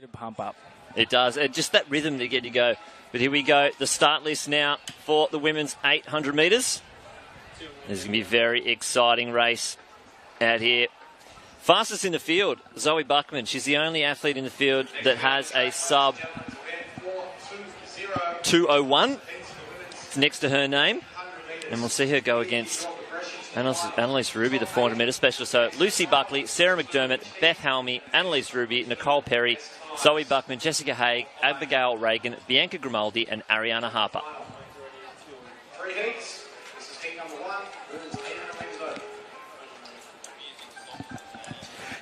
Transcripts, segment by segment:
To pump up. It does. And just that rhythm to get you go. But here we go. The start list now for the women's 800 metres. This is going to be a very exciting race out here. Fastest in the field, Zoe Buckman. She's the only athlete in the field that has a sub 2:01 next to her name. And we'll see her go against Annalise Ruby, the 400 metre specialist. So Lucy Buckley, Sarah McDermott, Beth Halmy, Annalise Ruby, Nicole Perry, Zoe Buckman, Jessica Haig, Abigail Reagan, Bianca Grimaldi and Ariana Harper. 3 heats. This is heat number 1. Women's 800 metres over.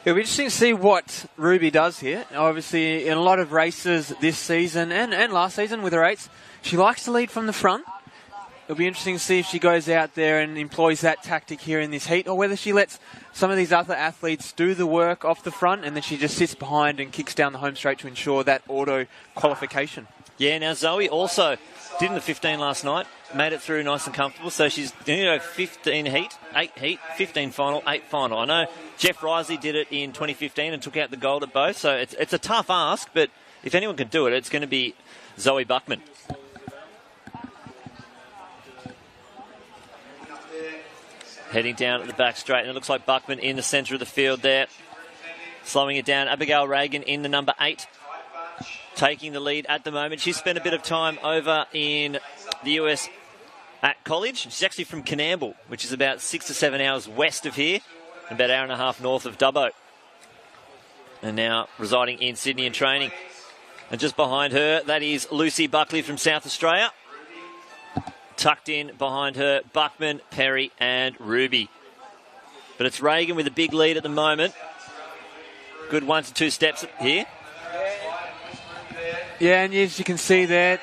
It'll be interesting to see what Ruby does here. Obviously, in a lot of races this season and last season with her 8s, she likes to lead from the front. It'll be interesting to see if she goes out there and employs that tactic here in this heat, or whether she lets some of these other athletes do the work off the front and then she just sits behind and kicks down the home straight to ensure that auto qualification. Yeah, now Zoe also did in the 15 last night, made it through nice and comfortable, so she's 15 heat, 8 heat, 15 final, 8 final. I know Jeff Risley did it in 2015 and took out the gold at both, so it's a tough ask, but if anyone can do it, it's going to be Zoe Buckman. Heading down at the back straight, and it looks like Buckman in the centre of the field there. Slowing it down, Abigail Reagan in the number 8, taking the lead at the moment. She's spent a bit of time over in the US at college. She's actually from Coonamble, which is about 6 to 7 hours west of here, and about an hour and a half north of Dubbo. And now residing in Sydney and training. And just behind her, that is Lucy Buckley from South Australia. Tucked in behind her, Buckman, Perry and Ruby. But it's Reagan with a big lead at the moment. Good 1 to 2 steps here. Yeah, and as you can see there,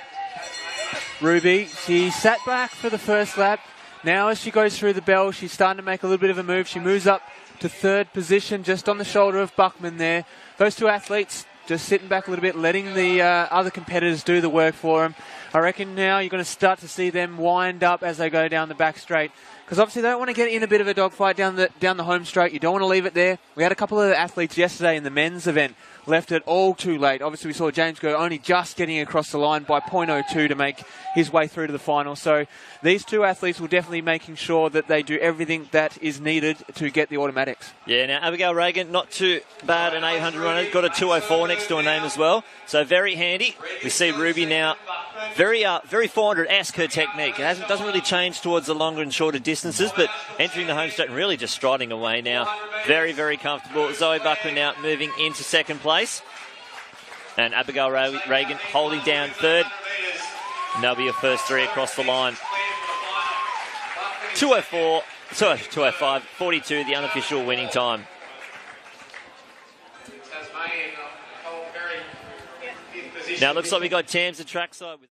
Ruby, she sat back for the first lap. Now as she goes through the bell, she's starting to make a little bit of a move. She moves up to 3rd position, just on the shoulder of Buckman there. Those two athletes just sitting back a little bit, letting the other competitors do the work for them. I reckon now you're going to start to see them wind up as they go down the back straight, because obviously they don't want to get in a bit of a dogfight down the home straight. You don't want to leave it there. We had a couple of athletes yesterday in the men's event left it all too late. Obviously we saw James Go only just getting across the line by 0.02 to make his way through to the final. So these two athletes will definitely be making sure that they do everything that is needed to get the automatics. Yeah, now Abigail Reagan, not too bad, an 800 runner, got a 2:04 next to her name as well. So very handy. We see Ruby now very 400-esque her technique. It doesn't really change towards the longer and shorter distances, but entering the home straight and really just striding away now. Very, very comfortable. Zoe Buckman now moving into 2nd place. And Abigail Reagan holding down 3rd. And that'll be your first 3 across the line. 2:05, 42, the unofficial winning time. Now it looks like we got Tams at trackside with